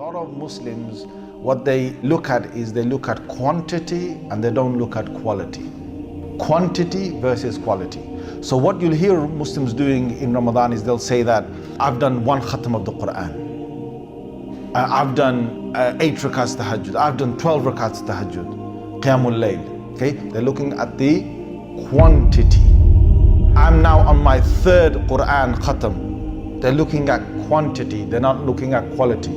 lot of Muslims, what they look at is they look at quantity and they don't look at quality. Quantity versus quality. So what you'll hear Muslims doing in Ramadan is they'll say that I've done 1 khatam of the Quran. I've done 8 rakats tahajjud. I've done 12 rakats tahajjud. Qiyamul Layl. Okay? They're looking at the quantity. I'm now on my 3rd Quran khatam. They're looking at quantity. They're not looking at quality.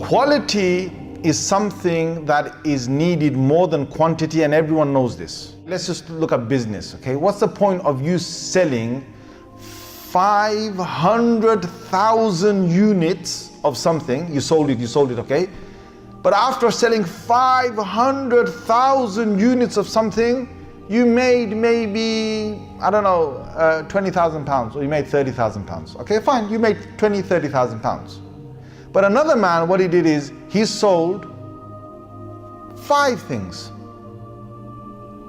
Quality is something that is needed more than quantity, and everyone knows this. Let's just look at business, okay? What's the point of you selling 500,000 units of something? You sold it, okay? But after selling 500,000 units of something, you made maybe, I don't know, 20,000 pounds, or you made 30,000 pounds. Okay, fine, you made 20, 30,000 pounds. But another man, what he did is, he sold 5 things.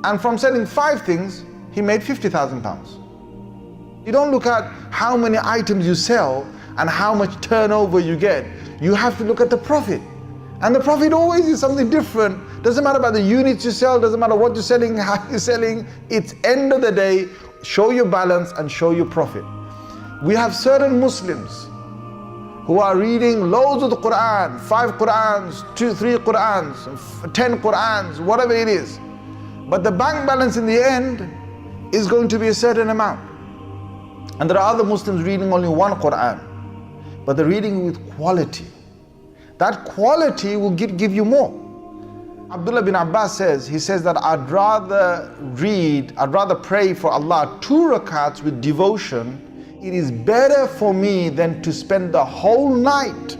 And from selling 5 things, he made 50,000 pounds. You don't look at how many items you sell and how much turnover you get. You have to look at the profit. And the profit always is something different. Doesn't matter about the units you sell, doesn't matter what you're selling, how you're selling. It's end of the day, show your balance and show your profit. We have certain Muslims who are reading loads of the Quran, 5 Qurans, 2, 3 Qurans, 10 Qurans, whatever it is. But the bank balance in the end is going to be a certain amount. And there are other Muslims reading only 1 Quran, but they're reading with quality. That quality will give you more. Abdullah bin Abbas says, he says that I'd rather pray for Allah 2 rakats with devotion. It is better for me than to spend the whole night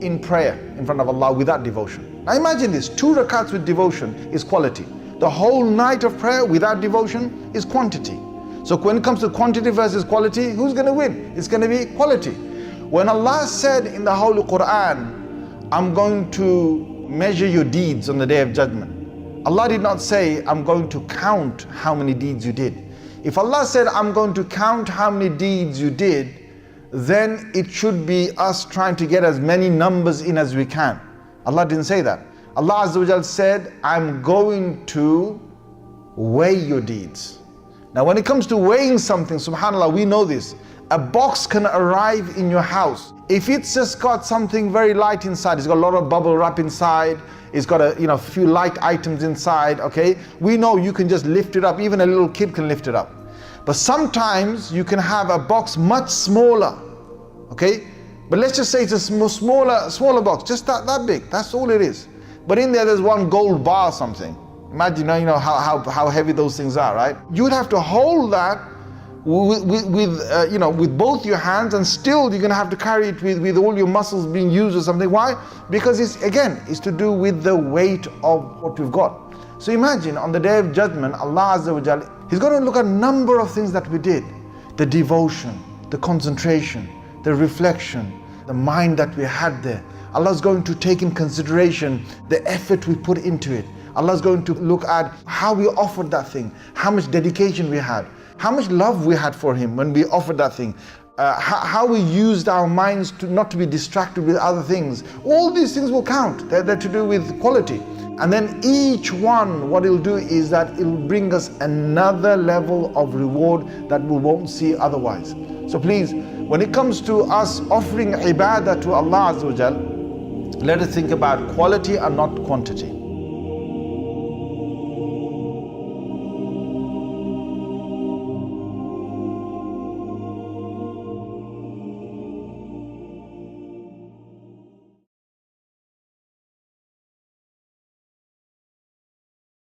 in prayer in front of Allah without devotion. Now imagine this, 2 rakats with devotion is quality. The whole night of prayer without devotion is quantity. So when it comes to quantity versus quality, who's going to win? It's going to be quality. When Allah said in the Holy Quran, I'm going to measure your deeds on the Day of Judgment, Allah did not say, I'm going to count how many deeds you did. If Allah said, I'm going to count how many deeds you did, then it should be us trying to get as many numbers in as we can. Allah didn't say that. Allah Azza wa Jal said, I'm going to weigh your deeds. Now when it comes to weighing something, subhanAllah, we know this. A box can arrive in your house. If it's just got something very light inside, it's got a lot of bubble wrap inside, it's got a few light items inside, okay? We know you can just lift it up, even a little kid can lift it up. But sometimes you can have a box much smaller, okay? But let's just say it's a smaller box, just that big, that's all it is. But in there's 1 gold bar or something. Imagine how heavy those things are, right? You would have to hold that with both your hands, and still you're going to have to carry it with all your muscles being used or something. Why? Because it's to do with the weight of what we've got. So imagine on the Day of Judgment, Allah Azza wa Jalla, He's going to look at a number of things that we did. The devotion, the concentration, the reflection, the mind that we had there. Allah's going to take in consideration the effort we put into it. Allah's going to look at how we offered that thing, how much dedication we had, how much love we had for Him when we offered that thing, how we used our minds not to be distracted with other things. All these things will count. They're to do with quality. And then each one, what it'll do is that it'll bring us another level of reward that we won't see otherwise. So please, when it comes to us offering ibadah to Allah Azza wa Jal, let us think about quality and not quantity.